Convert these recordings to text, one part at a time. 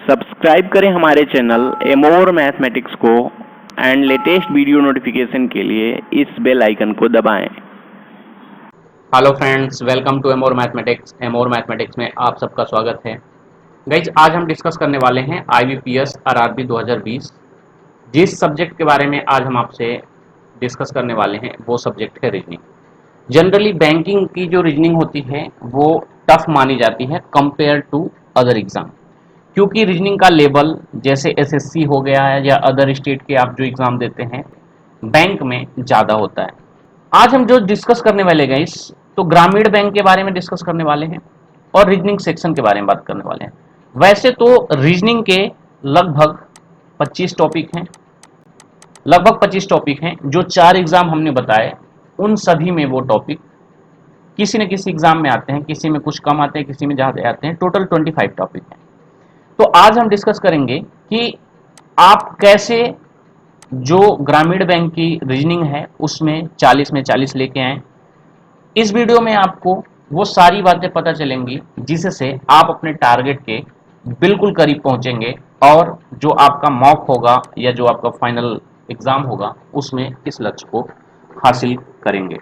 Subscribe करें हमारे channel Amor Mathematics को एंड लेटेस्ट वीडियो नोटिफिकेशन के लिए इस बेल आइकन को दबाएं। Hello friends, welcome to Amor Mathematics. Amor Mathematics में आप सबका स्वागत है। गाइज, आज हम डिस्कस करने वाले हैं IBPS RRB 2020। जिस सब्जेक्ट के बारे में आज हम आपसे डिस्कस करने वाले हैं वो सब्जेक्ट है रीजनिंग। जनरली बैंकिंग की जो रीजनिंग होती है वो टफ मानी जाती है कंपेयर टू अदर एग्जाम, क्योंकि रीजनिंग का लेवल जैसे SSC हो गया है या अदर स्टेट के आप जो एग्जाम देते हैं बैंक में ज़्यादा होता है। आज हम जो डिस्कस करने वाले हैं इस तो ग्रामीण बैंक के बारे में डिस्कस करने वाले हैं और रीजनिंग सेक्शन के बारे में बात करने वाले हैं। वैसे तो रीजनिंग के लगभग 25 टॉपिक हैं, जो 4 एग्जाम हमने बताए उन सभी में वो टॉपिक किसी न किसी एग्जाम में आते हैं, किसी में कुछ कम आते हैं, किसी में ज़्यादा आते हैं। टोटल 25 टॉपिक हैं। तो आज हम डिस्कस करेंगे कि आप कैसे जो ग्रामीण बैंक की रीजनिंग है उसमें 40 में 40 लेके आए। इस वीडियो में आपको वो सारी बातें पता चलेंगी जिससे आप अपने टारगेट के बिल्कुल करीब पहुंचेंगे और जो आपका मॉक होगा या जो आपका फाइनल एग्जाम होगा उसमें इस लक्ष्य को हासिल करेंगे।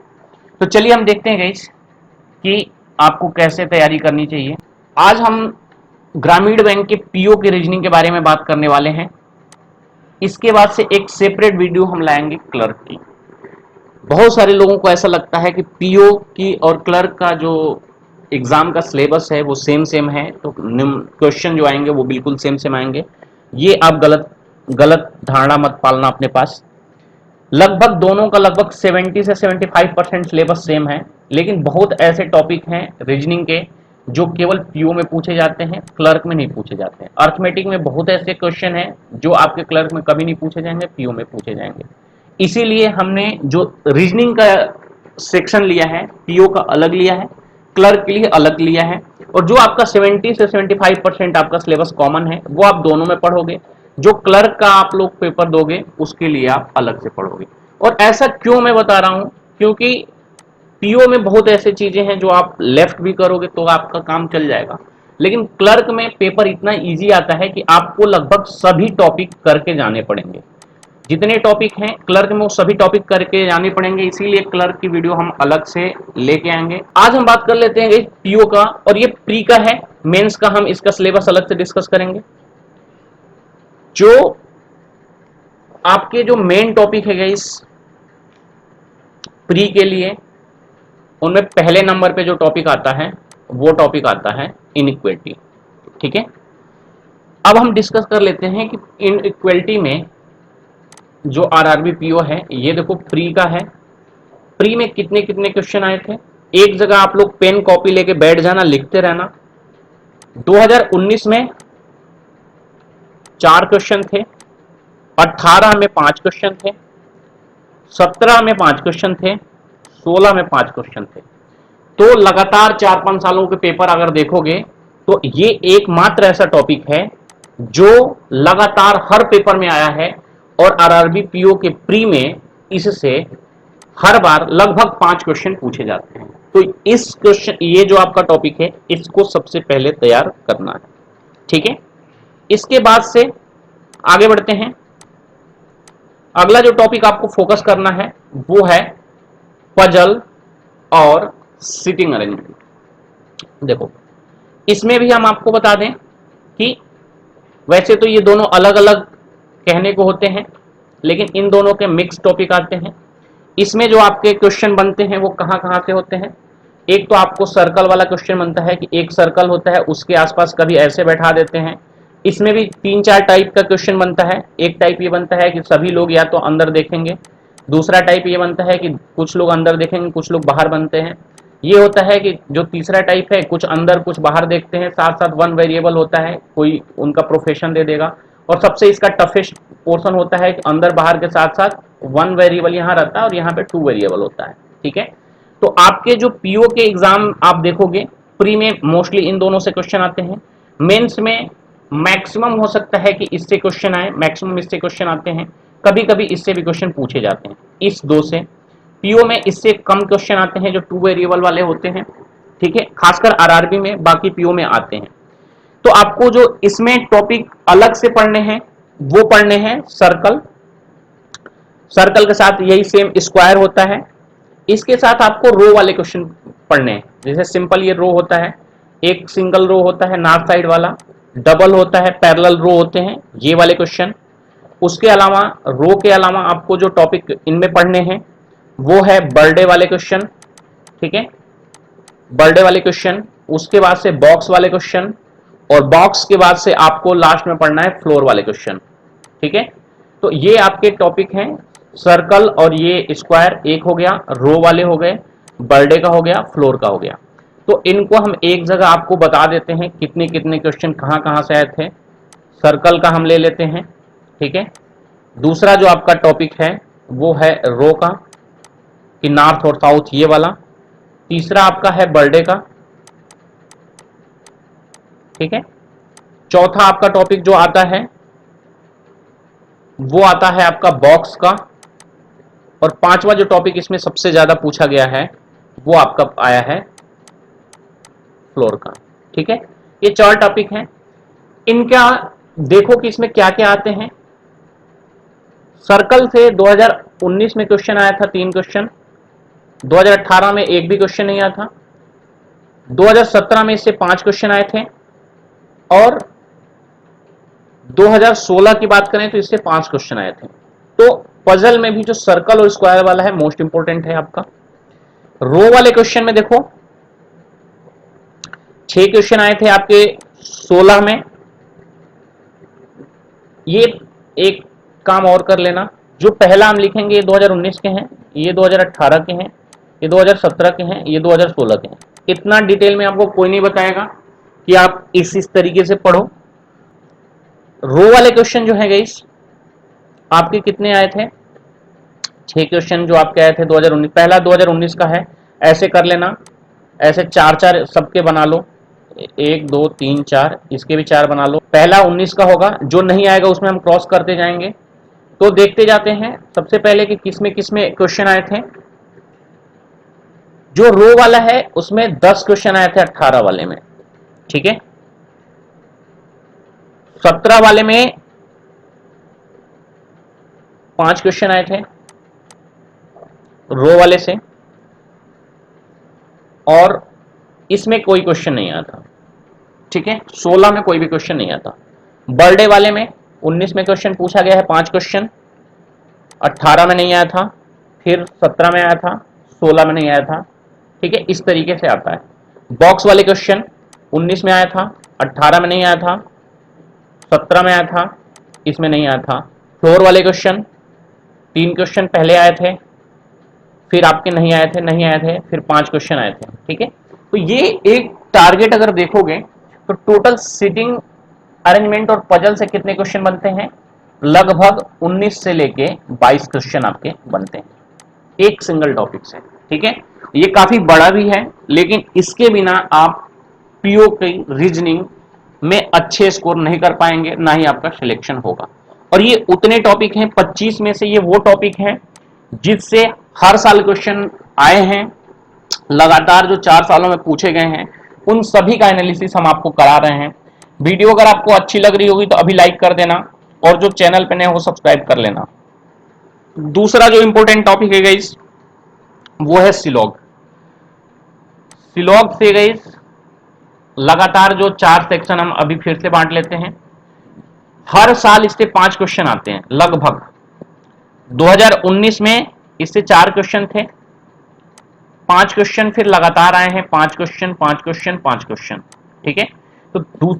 तो चलिए हम देखते हैं गाइस कि आपको कैसे तैयारी करनी चाहिए। आज हम ग्रामीण बैंक के पीओ के रीजनिंग के बारे में बात करने वाले हैं। इसके बाद से एक सेपरेट वीडियो हम लाएंगे क्लर्क की। बहुत सारे लोगों को ऐसा लगता है कि पीओ की और क्लर्क का जो एग्जाम का सिलेबस है वो सेम सेम है, तो क्वेश्चन जो आएंगे वो बिल्कुल सेम सेम आएंगे। ये आप गलत गलत धारणा मत पालना अपने पास। लगभग दोनों का लगभग 70 से 75% सिलेबस सेम है, लेकिन बहुत ऐसे टॉपिक हैं रीजनिंग के जो केवल पीओ में पूछे जाते हैं, क्लर्क में नहीं पूछे जाते हैं। अर्थमेटिक में बहुत ऐसे क्वेश्चन हैं जो आपके क्लर्क में कभी नहीं पूछे जाएंगे, पीओ में पूछे जाएंगे। इसीलिए हमने जो रीजनिंग का सेक्शन लिया है पीओ का अलग लिया है, क्लर्क के लिए अलग लिया है, और जो आपका 70 से 75% आपका सिलेबस कॉमन है वो आप दोनों में पढ़ोगे। जो क्लर्क का आप लोग पेपर दोगे उसके लिए आप अलग से पढ़ोगे। और ऐसा क्यों मैं बता रहा हूं, क्योंकि पीओ में बहुत ऐसी चीजें हैं जो आप लेफ्ट भी करोगे तो आपका काम चल जाएगा, लेकिन क्लर्क में पेपर इतना इजी आता है कि आपको लगभग सभी टॉपिक करके जाने पड़ेंगे। जितने टॉपिक हैं क्लर्क में वो सभी टॉपिक करके जाने पड़ेंगे, इसीलिए क्लर्क की वीडियो हम अलग से लेके आएंगे। आज हम बात कर लेते हैं पीओ का, और ये प्री का है, मेंस का हम इसका सिलेबस अलग से डिस्कस करेंगे। जो आपके जो मेन टॉपिक है इस प्री के लिए, उनमें पहले नंबर पे जो टॉपिक आता है वो टॉपिक आता है इनइक्वालिटी। ठीक है, अब हम डिस्कस कर लेते हैं कि इनइक्वालिटी में जो आरआरबी पीओ है, ये देखो प्री का है। प्री में कितने कितने क्वेश्चन आए थे, एक जगह आप लोग पेन कॉपी लेके बैठ जाना, लिखते रहना। 2019 में 4 क्वेश्चन थे, 18 में 5 क्वेश्चन थे, 17 में 5 क्वेश्चन थे, 16 में 5 क्वेश्चन थे। तो लगातार 4-5 सालों के पेपर अगर देखोगे तो ये एकमात्र ऐसा टॉपिक है जो लगातार हर पेपर में आया है, और आरआरबी पीओ के प्री में इससे हर बार लगभग 5 क्वेश्चन पूछे जाते हैं। तो इस क्वेश्चन, ये जो आपका टॉपिक है इसको सबसे पहले तैयार करना है। ठीक है, इसके बाद से आगे बढ़ते हैं। अगला जो टॉपिक आपको फोकस करना है वो है पजल और सिटिंग अरेंजमेंट। देखो, इसमें भी हम आपको बता दें कि वैसे तो ये दोनों अलग अलग कहने को होते हैं, लेकिन इन दोनों के मिक्स टॉपिक आते हैं। इसमें जो आपके क्वेश्चन बनते हैं वो कहां कहां से होते हैं। एक तो आपको सर्कल वाला क्वेश्चन बनता है कि एक सर्कल होता है, उसके आसपास कभी ऐसे बैठा देते हैं। इसमें भी 3-4 टाइप का क्वेश्चन बनता है। एक टाइप ये बनता है कि सभी लोग या तो अंदर देखेंगे, दूसरा टाइप ये बनता है कि कुछ लोग अंदर देखेंगे, कुछ लोग बाहर बनते हैं। ये होता है कि जो तीसरा टाइप है, कुछ अंदर कुछ बाहर देखते हैं, साथ साथ 1 वेरिएबल होता है, कोई उनका प्रोफेशन दे देगा। और सबसे इसका टफेस्ट पोर्शन होता है कि अंदर बाहर के साथ साथ 1 वेरिएबल यहाँ रहता है और यहाँ पे 2 वेरिएबल होता है। ठीक है, तो आपके जो पीओ के एग्जाम आप देखोगे, प्री में मोस्टली इन दोनों से क्वेश्चन आते हैं। मेंस में मैक्सिमम हो सकता है कि इससे क्वेश्चन आए, मैक्सिमम इससे क्वेश्चन आते हैं, कभी कभी इससे भी क्वेश्चन पूछे जाते हैं। इस दो से पीओ में इससे कम क्वेश्चन आते हैं जो 2 वेरिएबल वाले होते हैं। ठीक है, खासकर आरआरबी में, बाकी पीओ में आते हैं। तो आपको जो इसमें टॉपिक अलग से पढ़ने हैं वो पढ़ने हैं सर्कल, सर्कल के साथ यही सेम स्क्वायर होता है। इसके साथ आपको रो वाले क्वेश्चन पढ़ने हैं। जैसे सिंपल ये रो होता है, एक सिंगल रो होता है नॉर्थ साइड वाला, डबल होता है, पैरेलल रो होते हैं, ये वाले क्वेश्चन। उसके अलावा रो के अलावा आपको जो टॉपिक इनमें पढ़ने हैं वो है बर्थडे वाले क्वेश्चन, ठीक है, बर्थडे वाले क्वेश्चन। उसके बाद से बॉक्स वाले क्वेश्चन, और बॉक्स के बाद से आपको लास्ट में पढ़ना है फ्लोर वाले क्वेश्चन, ठीक है। तो ये आपके टॉपिक हैं, सर्कल और ये स्क्वायर एक हो गया, रो वाले हो गए, बर्थडे का हो गया, फ्लोर का हो गया। तो इनको हम एक जगह आपको बता देते हैं कितने कितने क्वेश्चन कहां कहां से आए थे। सर्कल का हम ले लेते हैं, ठीक है। दूसरा जो आपका टॉपिक है वो है रो का, कि नॉर्थ और साउथ ये वाला। तीसरा आपका है बर्थडे का, ठीक है। चौथा आपका टॉपिक जो आता है वो आता है आपका बॉक्स का, और पांचवा जो टॉपिक इसमें सबसे ज्यादा पूछा गया है वो आपका आया है फ्लोर का, ठीक है। ये 4 टॉपिक हैं। इनका देखो कि इसमें क्या क्या आते हैं। सर्कल से 2019 में क्वेश्चन आया था 3 क्वेश्चन, 2018 में एक भी क्वेश्चन नहीं आया था, 2017 में इससे 5 क्वेश्चन आए थे, और 2016 की बात करें तो इससे 5 क्वेश्चन आए थे। तो पजल में भी जो सर्कल और स्क्वायर वाला है मोस्ट इंपोर्टेंट है आपका। रो वाले क्वेश्चन में देखो 6 क्वेश्चन आए थे आपके 16 में। ये एक काम और कर लेना, जो पहला हम लिखेंगे ये 2019 के हैं, ये 2018 के हैं, ये 2017 के हैं, ये 2016 के हैं। इतना डिटेल में आपको कोई नहीं बताएगा कि आप इस तरीके से पढ़ो। रो वाले क्वेश्चन जो है गाइस आपके कितने आए थे, 6 क्वेश्चन जो आपके आए थे 2019, पहला 2019 का है। ऐसे कर लेना, ऐसे 4 सबके बना लो, 1 2 3 4, इसके भी 4 बना लो। पहला 19 का होगा, जो नहीं आएगा उसमें हम क्रॉस करते जाएंगे। तो देखते जाते हैं सबसे पहले कि किसमें किसमें क्वेश्चन आए थे। जो रो वाला है उसमें 10 क्वेश्चन आए थे 18 वाले में, ठीक है। 17 वाले में 5 क्वेश्चन आए थे रो वाले से, और इसमें कोई क्वेश्चन नहीं आया था, ठीक है। 16 में कोई भी क्वेश्चन नहीं आता। बर्थडे वाले में 19 में क्वेश्चन पूछा गया है 5 क्वेश्चन, 18 में नहीं आया था, फिर 17 में आया था, 16 में नहीं आया था, ठीक है। इस तरीके से आता है। बॉक्स वाले क्वेश्चन 19 में आया था, 18 में नहीं आया था, 17 में आया था, इसमें नहीं आया था। फ्लोर वाले क्वेश्चन 3 क्वेश्चन पहले आए थे, फिर आपके नहीं आए थे, नहीं आए थे, फिर 5 क्वेश्चन आए थे, ठीक है। तो ये एक टारगेट अगर देखोगे तो टोटल सीटिंग अरेंजमेंट और पजल से कितने क्वेश्चन बनते हैं, लगभग 19 से लेके 22 क्वेश्चन आपके बनते हैं एक सिंगल टॉपिक से, ठीक है। ये काफी बड़ा भी है, लेकिन इसके बिना आप पीओ की रीजनिंग में अच्छे स्कोर नहीं कर पाएंगे, ना ही आपका सिलेक्शन होगा। और ये उतने टॉपिक हैं, 25 में से ये वो टॉपिक हैं जिससे हर साल क्वेश्चन आए हैं, लगातार जो 4 सालों में पूछे गए हैं, उन सभी का एनालिसिस हम आपको करा रहे हैं। वीडियो अगर आपको अच्छी लग रही होगी तो अभी लाइक कर देना, और जो चैनल पे नए हो सब्सक्राइब कर लेना। दूसरा जो इंपॉर्टेंट टॉपिक है गाइस वो है सिलॉग। सिलॉग से गाइस लगातार जो 4 सेक्शन हम अभी फिर से बांट लेते हैं। हर साल इससे 5 क्वेश्चन आते हैं लगभग। 2019 में इससे 4 क्वेश्चन थे, 5 क्वेश्चन फिर लगातार आए हैं, 5 क्वेश्चन 5 क्वेश्चन 5 क्वेश्चन, ठीक है। तो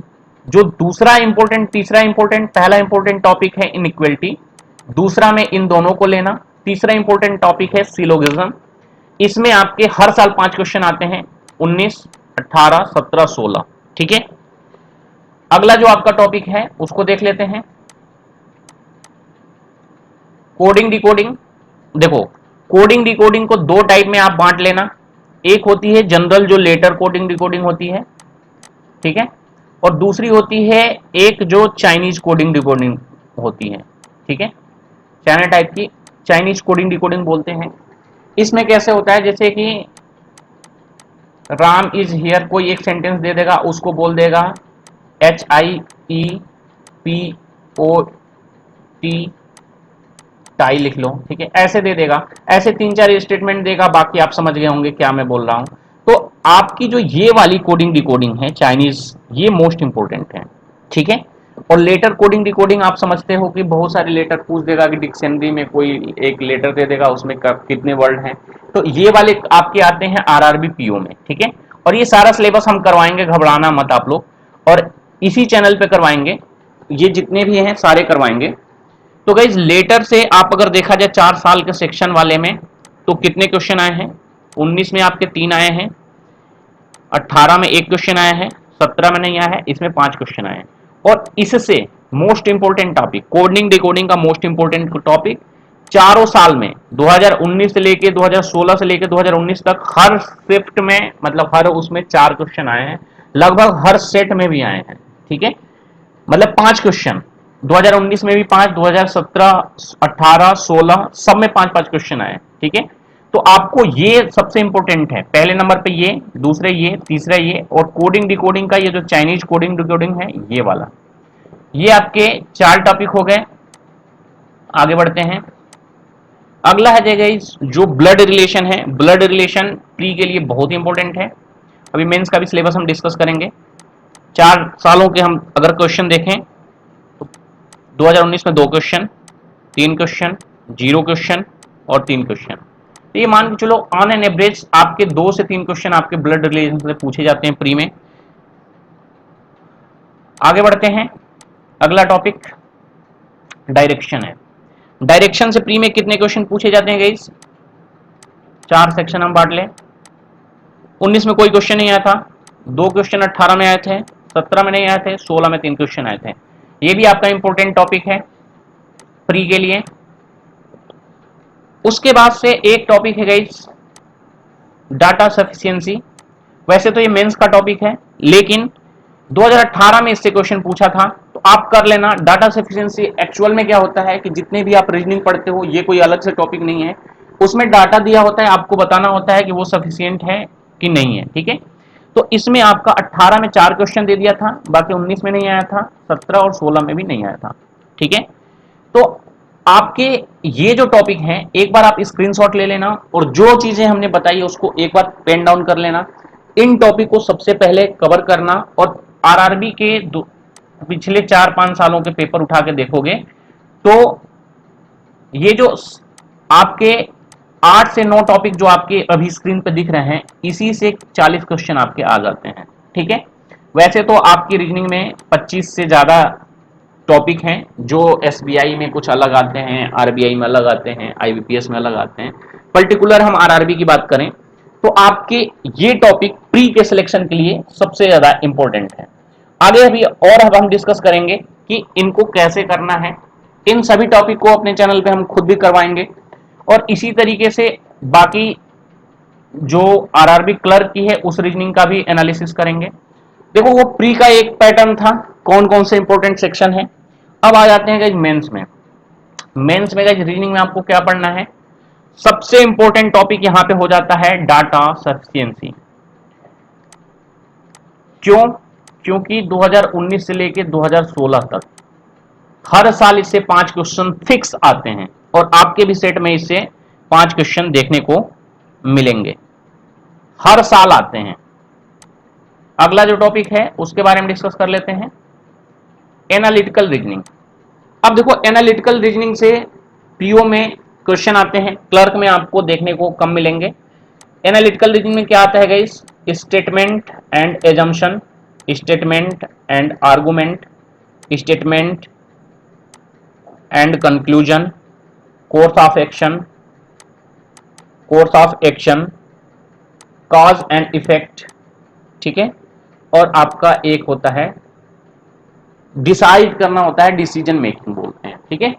जो दूसरा इंपॉर्टेंट, तीसरा इंपॉर्टेंट, पहला इंपॉर्टेंट टॉपिक है इनइक्वलिटी, दूसरा में इन दोनों को लेना, तीसरा इंपॉर्टेंट टॉपिक है सिलोगिज्म। इसमें आपके हर साल 5 क्वेश्चन आते हैं, 19 18 17 16, ठीक है। अगला जो आपका टॉपिक है उसको देख लेते हैं, कोडिंग डिकोडिंग। देखो कोडिंग डिकोडिंग को 2 टाइप में आप बांट लेना, एक होती है जनरल जो लेटर कोडिंग डिकोडिंग होती है, ठीक है, और दूसरी होती है एक जो चाइनीज कोडिंग डिकोडिंग होती है, ठीक है। चाइना टाइप की चाइनीज कोडिंग डिकोडिंग बोलते हैं। इसमें कैसे होता है, जैसे कि राम इज हियर, कोई एक सेंटेंस दे देगा, उसको बोल देगा HIEPOT टाई लिख लो, ठीक है, ऐसे दे देगा, ऐसे 3-4 स्टेटमेंट देगा, बाकी आप समझ गए होंगे क्या मैं बोल रहा हूं। तो आपकी जो ये वाली कोडिंग डिकोडिंग है चाइनीज, ये मोस्ट इंपॉर्टेंट है, ठीक है। और लेटर कोडिंग डिकोडिंग आप समझते हो कि बहुत सारे लेटर पूछ देगा कि डिक्शनरी में कोई एक लेटर दे देगा, उसमें कितने वर्ड हैं, तो ये वाले आपके आते हैं आरआरबी पीओ में, ठीक है। और ये सारा सिलेबस हम करवाएंगे, घबराना मत आप लोग, और इसी चैनल पे करवाएंगे, ये जितने भी हैं सारे करवाएंगे। तो गाइज लेटर से आप अगर देखा जाए 4 साल के सेक्शन वाले में, तो कितने क्वेश्चन आए हैं? 19 में आपके 3 आए हैं, 18 में 1 क्वेश्चन आया है, 17 में नहीं आया है, इसमें 5 क्वेश्चन आए हैं। और इससे most important topic coding decoding का मोस्ट इंपोर्टेंट टॉपिक चारों साल में 2019 से लेके 2016 से लेके 2019 तक हर शिफ्ट में, मतलब हर उसमें 4 क्वेश्चन आए हैं, लगभग हर सेट में भी आए हैं, ठीक है। मतलब 5 क्वेश्चन 2019 में भी 5, 2017, 18, 16 सब में 5-5 क्वेश्चन आए, ठीक है। तो आपको ये सबसे इंपॉर्टेंट है, पहले नंबर पे ये, दूसरे ये, तीसरा ये, और कोडिंग डिकोडिंग का ये जो चाइनीज कोडिंग डिकोडिंग है ये वाला, ये आपके 4 टॉपिक हो गए। आगे बढ़ते हैं, अगला है गाइस जो ब्लड रिलेशन है। ब्लड रिलेशन प्री के लिए बहुत ही इंपॉर्टेंट है, अभी मेंस का भी सिलेबस हम डिस्कस करेंगे। 4 सालों के हम अगर क्वेश्चन देखें, 2019 में 2 क्वेश्चन, 3 क्वेश्चन, 0 क्वेश्चन और 3 क्वेश्चन। तो ये मान के चलो ऑन एन एवरेज आपके 2 से 3 क्वेश्चन आपके ब्लड रिलेशन से पूछे जाते हैं प्री में। आगे बढ़ते हैं, अगला टॉपिक डायरेक्शन है। डायरेक्शन से प्री में कितने क्वेश्चन पूछे जाते हैं गाइस? 4 सेक्शन हम बांट लें। 19 में कोई क्वेश्चन नहीं आया था, 2 क्वेश्चन 18 में आए थे, 17 में नहीं आए थे, 16 में 3 क्वेश्चन आए थे। ये भी आपका इंपॉर्टेंट टॉपिक है प्री के लिए। उसके बाद से एक टॉपिक है गाइस डाटा सफिशिएंसी। वैसे तो ये मेंस का टॉपिक है, लेकिन 2018 में इससे क्वेश्चन पूछा था, तो आप कर लेना। डाटा सफिशिएंसी एक्चुअल में क्या होता है कि जितने भी आप रीजनिंग पढ़ते हो, ये कोई अलग से टॉपिक नहीं है, उसमें डाटा दिया होता है, आपको बताना होता है कि वो सफिशिएंट है कि नहीं है, ठीक है। तो इसमें आपका 18 में 4 क्वेश्चन दे दिया था, बाकी 19 में नहीं आया था, 17 और 16 में भी नहीं आया था, ठीक है। तो आपके ये जो टॉपिक है एक बार आप स्क्रीनशॉट ले लेना, और जो चीजें हमने बताई उसको एक बार पेन डाउन कर लेना। इन टॉपिक को सबसे पहले कवर करना, और आरआरबी के पिछले 4-5 सालों के पेपर उठा के देखोगे तो ये जो आपके 8 से 9 टॉपिक जो आपके अभी स्क्रीन पर दिख रहे हैं, इसी से 40 क्वेश्चन आपके आ जाते हैं, ठीक है। वैसे तो आपकी रीजनिंग में 25 से ज्यादा टॉपिक हैं, जो एसबीआई में कुछ अलग आते हैं, आरबीआई में अलग आते हैं, आईबीपीएस में अलग आते हैं। पर्टिकुलर हम आरआरबी की बात करें तो आपके ये टॉपिक प्री के सिलेक्शन के लिए सबसे ज्यादा इंपॉर्टेंट है। आगे अभी और अब हम डिस्कस करेंगे कि इनको कैसे करना है। इन सभी टॉपिक को अपने चैनल पे हम खुद भी करवाएंगे, और इसी तरीके से बाकी जो आरआरबी क्लर्क की है उस रीजनिंग का भी एनालिसिस करेंगे। देखो वो प्री का एक पैटर्न था, कौन कौन से इंपॉर्टेंट सेक्शन है। अब आ जाते हैं गाइस मेंस में। मेंस में गाइस रीजनिंग में आपको क्या पढ़ना है? सबसे इंपॉर्टेंट टॉपिक यहां पे हो जाता है डाटा सफिशिएंसी। क्यों? क्योंकि 2019 से लेके 2016 तक हर साल इससे 5 क्वेश्चन फिक्स आते हैं, और आपके भी सेट में इससे 5 क्वेश्चन देखने को मिलेंगे, हर साल आते हैं। अगला जो टॉपिक है उसके बारे में डिस्कस कर लेते हैं, एनालिटिकल रीजनिंग। अब देखो एनालिटिकल रीजनिंग से पीओ में क्वेश्चन आते हैं, क्लर्क में आपको देखने को कम मिलेंगे। एनालिटिकल रीजनिंग में क्या आता है guys? Statement and assumption, statement and argument, statement and conclusion, course of action, course of action, cause and effect, ठीक है। और आपका एक होता है डिसाइड करना, होता है डिसीजन मेकिंग बोलते हैं, ठीक है।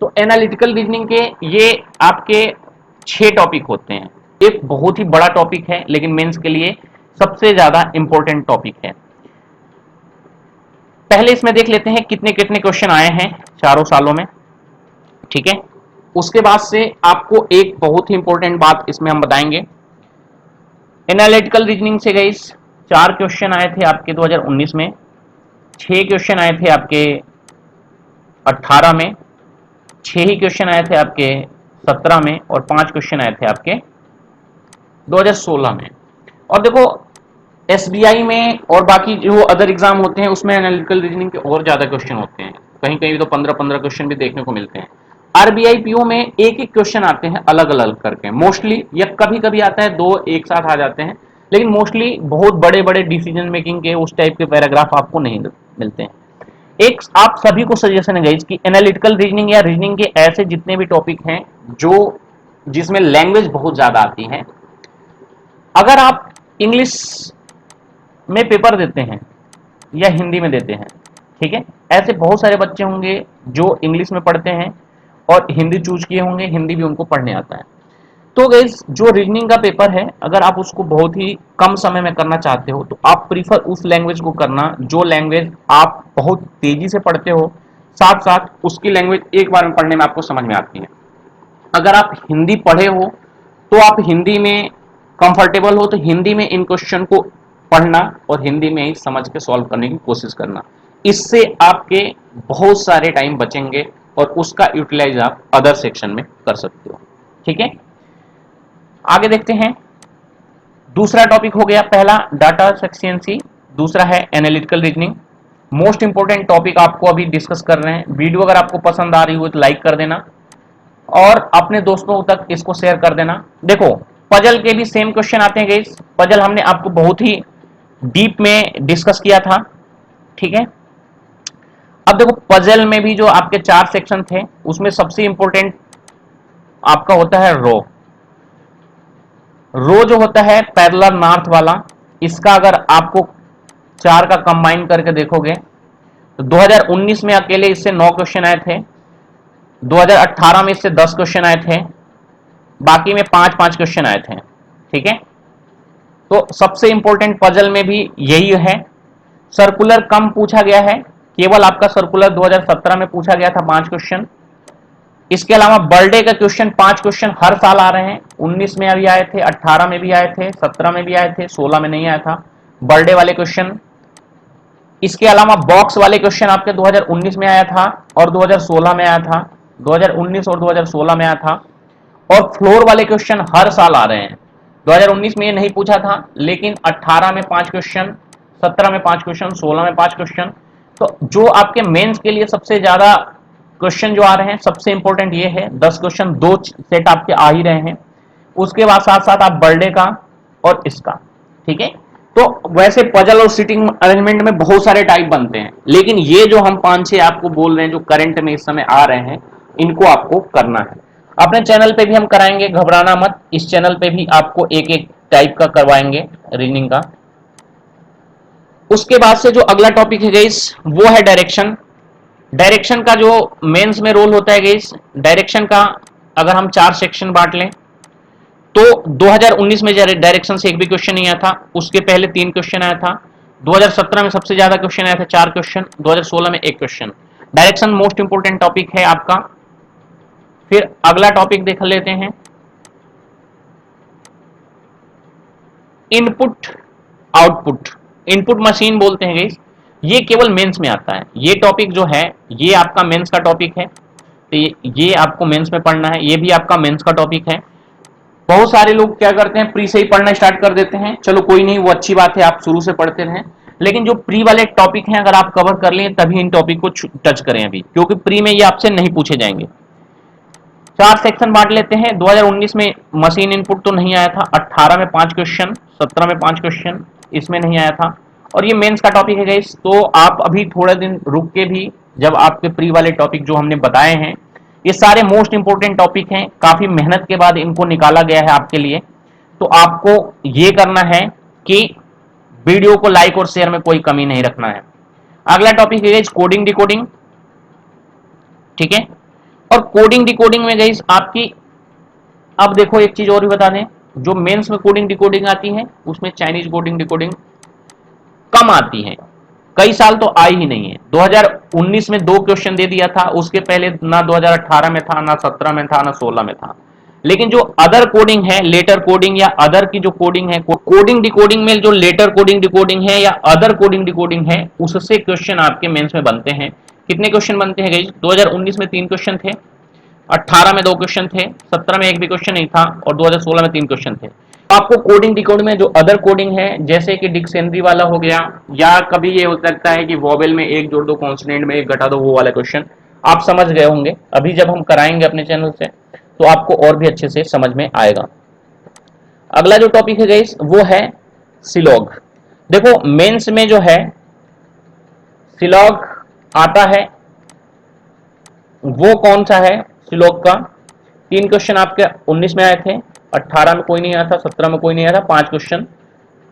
तो एनालिटिकल रीजनिंग के ये आपके 6 टॉपिक होते हैं। एक बहुत ही बड़ा टॉपिक है, लेकिन मेंस के लिए सबसे ज्यादा इंपॉर्टेंट टॉपिक है। पहले इसमें देख लेते हैं कितने कितने क्वेश्चन आए हैं चारों सालों में, ठीक है। उसके बाद से आपको एक बहुत ही इंपॉर्टेंट बात इसमें हम बताएंगे। एनालिटिकल रीजनिंग से गाइस 4 क्वेश्चन आए थे आपके 2019 में, 6 क्वेश्चन आए थे आपके 18 में, 6 ही क्वेश्चन आए थे आपके 17 में, और 5 क्वेश्चन आए थे आपके 2016 में। और देखो एसबीआई में और बाकी जो अदर एग्जाम होते हैं उसमें एनालिटिकल रीजनिंग के और ज्यादा क्वेश्चन होते हैं, कहीं कहीं तो 15-15 क्वेश्चन भी देखने को मिलते हैं। आरबीआई पीओ में एक एक क्वेश्चन आते हैं अलग अलग करके मोस्टली, या कभी कभी आता है दो एक साथ आ जाते हैं, लेकिन मोस्टली बहुत बड़े बड़े डिसीजन मेकिंग के उस टाइप के पैराग्राफ आपको नहीं मिलते हैं। एक आप सभी को सजेशन है गाइस कि एनालिटिकल रीजनिंग या रीजनिंग के ऐसे जितने भी टॉपिक हैं जो जिसमें लैंग्वेज बहुत ज्यादा आती है, अगर आप इंग्लिश में पेपर देते हैं या हिंदी में देते हैं, ठीक है, ऐसे बहुत सारे बच्चे होंगे जो इंग्लिश में पढ़ते हैं और हिंदी चूज किए होंगे, हिंदी भी उनको पढ़ने आता है। तो गाइस जो रीजनिंग का पेपर है, अगर आप उसको बहुत ही कम समय में करना चाहते हो तो आप प्रीफर उस लैंग्वेज को करना जो लैंग्वेज आप बहुत तेजी से पढ़ते हो, साथ साथ उसकी लैंग्वेज एक बार में पढ़ने में आपको समझ में आती है। अगर आप हिंदी पढ़े हो तो आप हिंदी में कंफर्टेबल हो तो हिंदी में इन क्वेश्चन को पढ़ना और हिंदी में ही समझ के सॉल्व करने की कोशिश करना, इससे आपके बहुत सारे टाइम बचेंगे और उसका यूटिलाइज आप अदर सेक्शन में कर सकते हो। ठीक है, आगे देखते हैं। दूसरा टॉपिक हो गया, पहला डाटा सफिशिएंसी, दूसरा है analytical reasoning. Most important topic आपको अभी डिस्कस कर रहे हैं। वीडियो अगर आपको पसंद आ रही हो तो लाइक कर देना और अपने दोस्तों तक इसको शेयर कर देना। देखो पजल के भी सेम क्वेश्चन आते हैं गाइस, पजल हमने आपको बहुत ही डीप में डिस्कस किया था, ठीक है। अब देखो पजल में भी जो आपके 4 सेक्शन थे उसमें सबसे इंपॉर्टेंट आपका होता है रो। रो जो होता है पैरेलल नॉर्थ वाला, इसका अगर आपको 4 का कंबाइन करके देखोगे तो 2019 में अकेले इससे 9 क्वेश्चन आए थे, 2018 में इससे 10 क्वेश्चन आए थे, बाकी में 5-5 क्वेश्चन आए थे, ठीक है। तो सबसे इंपॉर्टेंट पजल में भी यही है। सर्कुलर कम पूछा गया है, केवल आपका सर्कुलर 2017 में पूछा गया था 5 क्वेश्चन। इसके अलावा बर्थडे का क्वेश्चन 5 क्वेश्चन हर साल आ रहे हैं, 19 में अभी आए थे, 18 में भी आए थे, 17 में भी आए थे, 16 में नहीं आया था बर्थडे वाले क्वेश्चन। इसके अलावा बॉक्स वाले क्वेश्चन आपके 2019 में आया था और 2016 में आया था, 2019 और 2016 में आया था। और फ्लोर वाले क्वेश्चन हर साल आ रहे हैं। 2019 में ये नहीं पूछा था, लेकिन 18 में 5 क्वेश्चन, 17 में 5 क्वेश्चन, 16 में 5 क्वेश्चन। तो जो आपके मेंस के लिए सबसे ज्यादा क्वेश्चन जो आ रहे हैं, सबसे इंपॉर्टेंट ये है 10 क्वेश्चन 2 सेट आपके आ ही रहे हैं। उसके बाद साथ साथ आप बर्थडे का और इसका, ठीक है। तो वैसे पजल और सीटिंग अरेंजमेंट में बहुत सारे टाइप बनते हैं, लेकिन ये जो हम 5-6 आपको बोल रहे हैं जो करंट में इस समय आ रहे हैं, इनको आपको करना है। अपने चैनल पे भी हम कराएंगे, घबराना मत, इस चैनल पे भी आपको एक एक टाइप का करवाएंगे रीजनिंग का। उसके बाद से जो अगला टॉपिक है गाइस वो है डायरेक्शन। डायरेक्शन का जो मेंस में रोल होता है गाइस, डायरेक्शन का अगर हम 4 सेक्शन बांट लें तो 2019 में डायरेक्शन से एक भी क्वेश्चन नहीं आया था, उसके पहले 3 क्वेश्चन आया था, 2017 में सबसे ज्यादा क्वेश्चन आया था 4 क्वेश्चन, 2016 में 1 question. Direction most important topic है आपका। फिर अगला टॉपिक देख लेते हैं, इनपुट आउटपुट। इनपुट मशीन बोलते हैं गाइस, ये केवल मेंस में आता है। ये टॉपिक जो है ये आपका मेंस का टॉपिक है, तो ये आपको मेंस में पढ़ना है, ये भी आपका मेंस का टॉपिक है। बहुत सारे लोग क्या करते हैं प्री से ही पढ़ना स्टार्ट कर देते हैं, चलो कोई नहीं, वो अच्छी बात है, आप शुरू से पढ़ते रहें, लेकिन जो प्री वाले टॉपिक हैं अगर आप कवर कर लें तभी इन टॉपिक को टच करें अभी, क्योंकि प्री में ये आपसे नहीं पूछे जाएंगे। 4 सेक्शन बांट लेते हैं। 2019 में मशीन इनपुट तो नहीं आया था, 18 में 5 क्वेश्चन, 17 में 5 क्वेश्चन, इसमें नहीं आया था, और ये मेंस का टॉपिक है गाइस। तो आप अभी थोड़े दिन रुक के भी, जब आपके प्री वाले टॉपिक जो हमने बताए हैं, ये सारे मोस्ट इंपोर्टेंट टॉपिक हैं, काफी मेहनत के बाद इनको निकाला गया है आपके लिए। तो आपको ये करना है कि वीडियो को लाइक और शेयर में कोई कमी नहीं रखना है। अगला टॉपिक है कोडिंग डिकोडिंग, ठीक है। और कोडिंग डिकोडिंग में गाइस आपकी, अब देखो एक चीज और भी बता दें, जो मेंस में कोडिंग डिकोडिंग आती है उसमें चाइनीज कोडिंग डिकोडिंग कम आती है, कई साल तो आई ही नहीं है। 2019 में 2 क्वेश्चन दे दिया था, उसके पहले ना 2018 में था, ना 17 में था, ना 16 में था। लेकिन जो अदर कोडिंग है, लेटर कोडिंग या अदर की जो कोडिंग है, कोडिंग डिकोडिंग में जो लेटर कोडिंग डिकोडिंग है या अदर कोडिंग डिकोडिंग है, उससे क्वेश्चन आपके मेंस में बनते हैं। कितने क्वेश्चन बनते हैं गाइस? 2019 में 3 क्वेश्चन थे, 18 में 2 क्वेश्चन थे, 17 में एक भी क्वेश्चन नहीं था और 2016 में 3 क्वेश्चन थे। आपको कोडिंग डिकोडिंग में जो अदर कोडिंग है, जैसे कि डिक्शनरी वाला हो गया, या कभी ये हो सकता है कि वोवेल में एक जोड़ दो, कॉन्सोनेंट में एक घटा दो, वो वाला क्वेश्चन आप समझ गए होंगे। अभी जब हम कराएंगे अपने चैनल से तो आपको और भी अच्छे से समझ में आएगा। अगला जो टॉपिक है गाइस वो है सिलॉग। देखो मेंस में जो है सिलॉग आता है, वो कौन सा है सिलॉग का? 3 क्वेश्चन आपके 19 में आए थे, 18 में कोई नहीं आया था, 17 में कोई नहीं आया था, 5 क्वेश्चन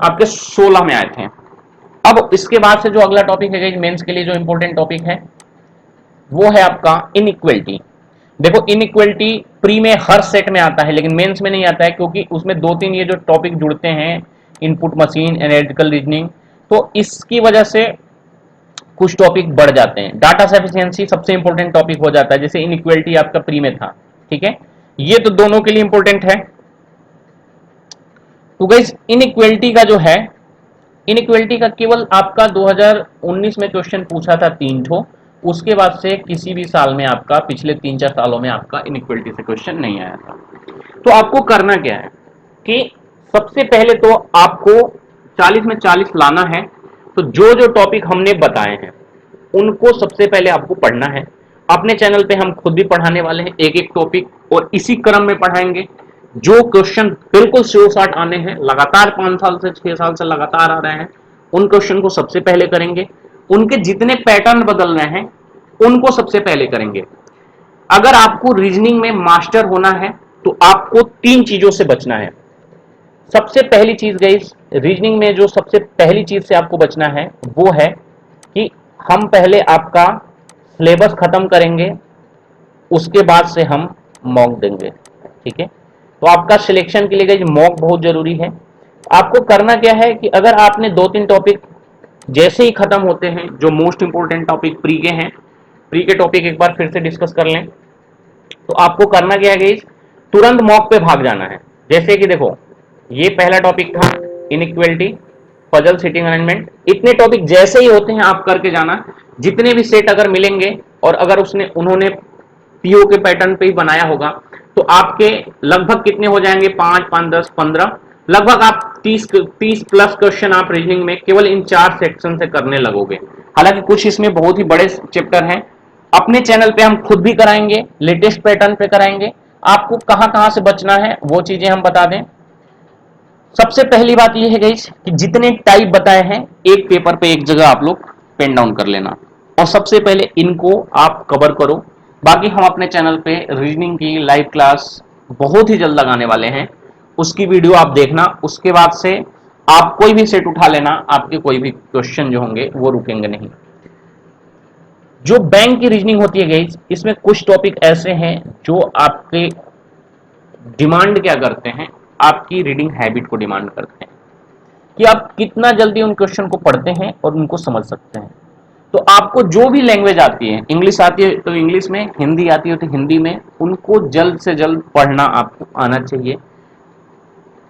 आपके 16 में आए थे। अब इसके बाद से जो अगला टॉपिक है मेंस के लिए जो इंपॉर्टेंट टॉपिक है वो है आपका इनइक्वलिटी। देखो इनइक्वलिटी प्री में हर सेट में आता है लेकिन मेंस में नहीं आता है, क्योंकि उसमें 2-3 ये जो टॉपिक जुड़ते हैं, इनपुट मशीन, एनालिटिकल रीजनिंग, तो इसकी वजह से कुछ टॉपिक बढ़ जाते हैं। डाटा सफिशिएंसी सबसे इंपॉर्टेंट टॉपिक हो जाता है, जैसे इनइक्वलिटी आपका प्री में था, ठीक है। ये तो दोनों के लिए इंपॉर्टेंट है। तो गाइस इनइक्वलिटी का जो है, इनइक्वलिटी का केवल आपका 2019 में क्वेश्चन पूछा था 3 ठो, उसके बाद से किसी भी साल में आपका पिछले 3-4 सालों में आपका इनइक्वलिटी से क्वेश्चन नहीं आया था। तो आपको करना क्या है कि सबसे पहले तो आपको 40 में 40 लाना है। तो जो जो टॉपिक हमने बताए हैं उनको सबसे पहले आपको पढ़ना है। अपने चैनल पे हम खुद भी पढ़ाने वाले हैं एक एक टॉपिक, और इसी क्रम में पढ़ाएंगे। जो क्वेश्चन बिल्कुल श्योर शॉर्ट आने हैं, लगातार 5 साल से 6 साल से लगातार आ रहे हैं, उन क्वेश्चन को सबसे पहले करेंगे। उनके जितने पैटर्न बदल रहे हैं उनको सबसे पहले करेंगे। अगर आपको रीजनिंग में मास्टर होना है तो आपको 3 चीजों से बचना है। सबसे पहली चीज गाइस, रीजनिंग में जो सबसे पहली चीज से आपको बचना है वो है कि हम पहले आपका सिलेबस खत्म करेंगे, उसके बाद से हम मॉक देंगे, ठीक है। तो आपका सिलेक्शन के लिए गाइस मॉक बहुत जरूरी है। आपको करना क्या है कि अगर आपने 2-3 टॉपिक जैसे ही खत्म होते हैं, जो मोस्ट इंपोर्टेंट टॉपिक प्री के हैं, प्री के टॉपिक एक बार फिर से डिस्कस कर लें, तो आपको करना क्या है गाइस, तुरंत मॉक पे भाग जाना है। जैसे कि देखो ये पहला टॉपिक था इनइक्वलिटी, पजल, सीटिंग अरेंजमेंट। इतने टॉपिक जैसे ही होते हैं आप करके जाना। जितने भी सेट अगर मिलेंगे और अगर उन्होंने पीओ के पैटर्न पे ही बनाया होगा तो आपके लगभग कितने हो जाएंगे, 5, 5, 10, 15, लगभग आप 30 प्लस क्वेश्चन आप रीजनिंग में केवल इन 4 सेक्शन से करने लगोगे। हालांकि कुछ इसमें बहुत ही बड़े चैप्टर हैं। अपने चैनल पे हम खुद भी कराएंगे, लेटेस्ट पैटर्न पे कराएंगे। आपको कहां कहां से बचना है वो चीजें हम बता दें। सबसे पहली बात यह है गाइस कि जितने टाइप बताए हैं एक पेपर पे एक जगह आप लोग पेन डाउन कर लेना, और सबसे पहले इनको आप कवर करो। बाकी हम अपने चैनल पे रीजनिंग की लाइव क्लास बहुत ही जल्द लगाने वाले हैं, उसकी वीडियो आप देखना। उसके बाद से आप कोई भी सेट उठा लेना, आपके कोई भी क्वेश्चन जो होंगे वो रुकेंगे नहीं। जो बैंक की रीजनिंग होती है गाइस, इसमें कुछ टॉपिक ऐसे हैं जो आपके डिमांड क्या करते हैं, आपकी रीडिंग हैबिट को डिमांड करते हैं कि आप कितना जल्दी उन क्वेश्चन को पढ़ते हैं और उनको समझ सकते हैं। तो आपको जो भी लैंग्वेज आती है, इंग्लिश आती है तो इंग्लिश में, हिंदी आती है तो हिंदी में, उनको जल्द से जल्द पढ़ना आपको आना चाहिए।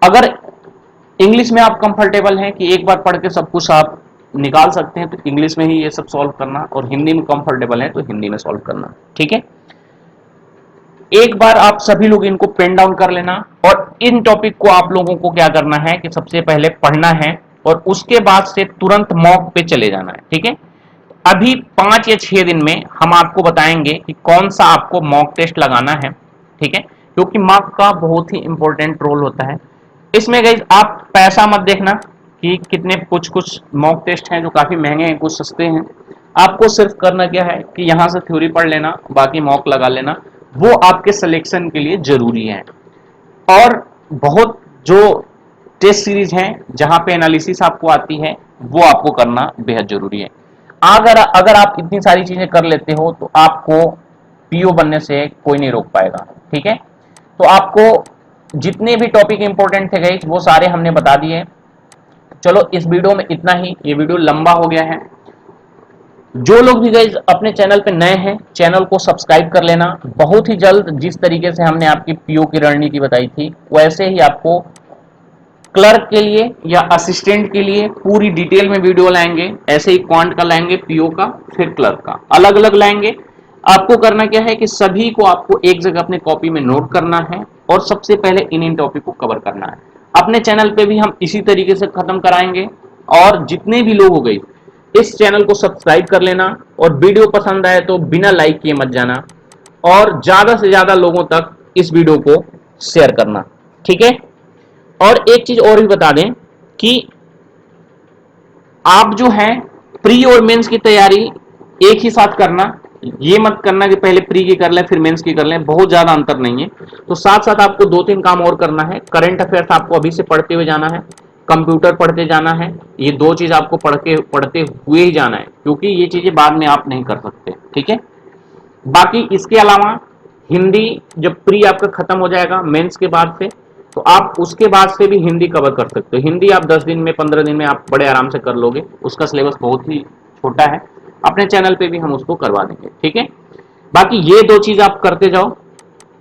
अगर इंग्लिश में आप कंफर्टेबल हैं कि एक बार पढ़ के सब कुछ आप निकाल सकते हैं तो इंग्लिश में ही ये सब सॉल्व करना, और हिंदी में कंफर्टेबल है तो हिंदी में सॉल्व करना, ठीक है। एक बार आप सभी लोग इनको पेन डाउन कर लेना, और इन टॉपिक को आप लोगों को क्या करना है कि सबसे पहले पढ़ना है और उसके बाद से तुरंत मॉक पे चले जाना है, ठीक है। अभी 5 या 6 दिन में हम आपको बताएंगे कि कौन सा आपको मॉक टेस्ट लगाना है, ठीक है, क्योंकि मॉक का बहुत ही इंपॉर्टेंट रोल होता है इसमें। गाइस आप पैसा मत देखना कि कितने, कुछ कुछ मॉक टेस्ट हैं जो काफी महंगे हैं, कुछ सस्ते हैं। आपको सिर्फ करना क्या है कि यहां से थ्योरी पढ़ लेना, बाकी मॉक लगा लेना, वो आपके सिलेक्शन के लिए जरूरी है। और बहुत जो टेस्ट सीरीज हैं जहां पे एनालिसिस आपको आती है वो आपको करना बेहद जरूरी है। अगर अगर आप इतनी सारी चीजें कर लेते हो तो आपको पीओ बनने से कोई नहीं रोक पाएगा, ठीक है। तो आपको जितने भी टॉपिक इंपॉर्टेंट थे गाइस वो सारे हमने बता दिए। चलो इस वीडियो में इतना ही, ये वीडियो लंबा हो गया है। जो लोग भी गाइस अपने चैनल पे नए हैं, चैनल को सब्सक्राइब कर लेना। बहुत ही जल्द जिस तरीके से हमने आपकी पीओ की रणनीति बताई थी, वैसे ही आपको क्लर्क के लिए या असिस्टेंट के लिए पूरी डिटेल में वीडियो लाएंगे। ऐसे ही क्वांट का लाएंगे, पीओ का, फिर क्लर्क का, अलग अलग लाएंगे। आपको करना क्या है कि सभी को आपको एक जगह अपने कॉपी में नोट करना है और सबसे पहले इन टॉपिक को कवर करना है। अपने चैनल पे भी हम इसी तरीके से खत्म कराएंगे। और जितने भी लोग हो गए, इस चैनल को सब्सक्राइब कर लेना और वीडियो पसंद आए तो बिना लाइक किए मत जाना और ज्यादा से ज्यादा लोगों तक इस वीडियो को शेयर करना, ठीक है। और एक चीज और भी बता दें कि आप जो है प्री और मेंस की तैयारी एक ही साथ करना। ये मत करना कि पहले प्री की कर लें फिर मेंस की कर लें, बहुत ज्यादा अंतर नहीं है। तो साथ साथ आपको 2-3 काम और करना है। करंट अफेयर्स आपको अभी से पढ़ते हुए जाना है, कंप्यूटर पढ़ते जाना है। ये 2 चीज आपको पढ़ते हुए ही जाना है, क्योंकि ये चीजें बाद में आप नहीं कर सकते, ठीक है। बाकी इसके अलावा हिंदी जब प्री आपका खत्म हो जाएगा मेंस के बाद से, तो आप उसके बाद से भी हिंदी कवर कर सकते हो। हिंदी आप 10 दिन में 15 दिन में आप बड़े आराम से कर लोगे, उसका सिलेबस बहुत ही छोटा है। अपने चैनल पे भी हम उसको करवा देंगे, ठीक है। बाकी ये 2 चीज आप करते जाओ।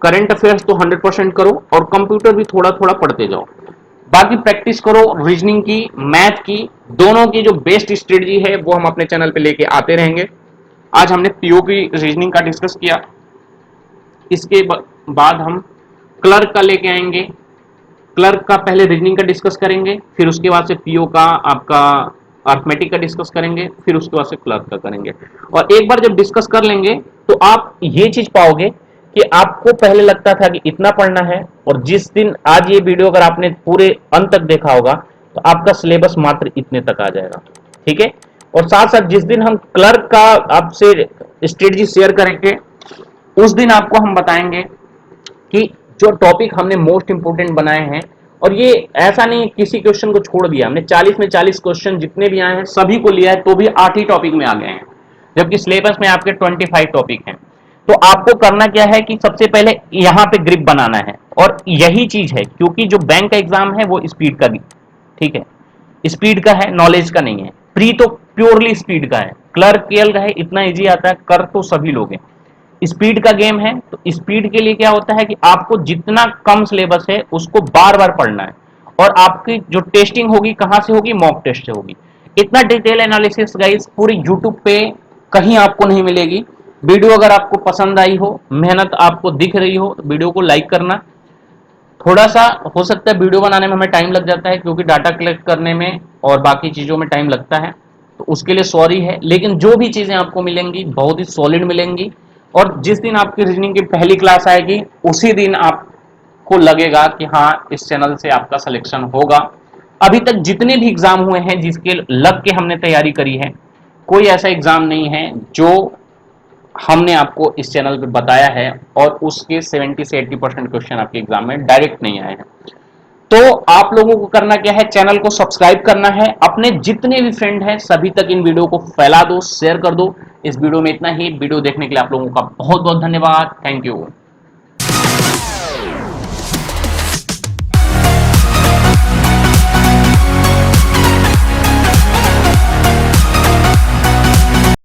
करंट अफेयर्स तो 100% करो और कंप्यूटर भी थोड़ा थोड़ा पढ़ते जाओ। बाकी प्रैक्टिस करो रीजनिंग की, मैथ की, दोनों की जो बेस्ट स्ट्रेटजी है वो हम अपने चैनल पे लेके आते रहेंगे। आज हमने पीओ की रीजनिंग का डिस्कस किया, इसके बाद हम क्लर्क का लेके आएंगे। क्लर्क का पहले रीजनिंग का डिस्कस करेंगे, फिर उसके बाद से पीओ का आपका अर्थमेटिक का डिस्कस करेंगे, फिर उसके बाद से क्लर्क का करेंगे। और एक बार जब डिस्कस कर लेंगे तो आप ये चीज पाओगे कि आपको पहले लगता था कि इतना पढ़ना है, और जिस दिन आज ये वीडियो अगर आपने पूरे अंत तक देखा होगा तो आपका सिलेबस मात्र इतने तक आ जाएगा, ठीक है। और साथ साथ जिस दिन हम क्लर्क का आपसे स्ट्रेटजी शेयर करेंगे, उस दिन आपको हम बताएंगे कि जो टॉपिक हमने मोस्ट इंपोर्टेंट बनाए हैं, और ये ऐसा नहीं किसी क्वेश्चन को छोड़ दिया हमने, 40 में 40 क्वेश्चन जितने भी आए हैं सभी को लिया है, तो भी 8 ही टॉपिक में आ गए हैं, जबकि सिलेबस में आपके 25 टॉपिक हैं। तो आपको करना क्या है कि सबसे पहले यहां पे ग्रिप बनाना है, और यही चीज है, क्योंकि जो बैंक का एग्जाम है वो स्पीड का, ठीक है, स्पीड का है, नॉलेज का नहीं है। प्री तो प्योरली स्पीड का है, क्लर्क केएल का है, इतना इजी आता है, कर तो सभी लोग हैं। स्पीड का गेम है, तो स्पीड के लिए क्या होता है कि आपको जितना कम सिलेबस है उसको बार बार पढ़ना है, और आपकी जो टेस्टिंग होगी कहां से होगी, मॉक टेस्ट से होगी। इतना डिटेल एनालिसिस गाइस पूरी यूट्यूब पे कहीं आपको नहीं मिलेगी। वीडियो अगर आपको पसंद आई हो, मेहनत आपको दिख रही हो, तो वीडियो को लाइक करना। थोड़ा सा हो सकता है वीडियो बनाने में हमें टाइम लग जाता है, क्योंकि डाटा कलेक्ट करने में और बाकी चीज़ों में टाइम लगता है, तो उसके लिए सॉरी है। लेकिन जो भी चीज़ें आपको मिलेंगी बहुत ही सॉलिड मिलेंगी, और जिस दिन आपकी रीजनिंग की पहली क्लास आएगी उसी दिन आपको लगेगा कि हाँ इस चैनल से आपका सिलेक्शन होगा। अभी तक जितने भी एग्जाम हुए हैं जिसके लग के हमने तैयारी करी है, कोई ऐसा एग्जाम नहीं है जो हमने आपको इस चैनल पे बताया है और उसके 70 से 80% क्वेश्चन आपके एग्जाम में डायरेक्ट नहीं आए हैं। तो आप लोगों को करना क्या है, चैनल को सब्सक्राइब करना है, अपने जितने भी फ्रेंड हैं सभी तक इन वीडियो को फैला दो, शेयर कर दो। इस वीडियो में इतना ही। वीडियो देखने के लिए आप लोगों का बहुत बहुत धन्यवाद। Thank you.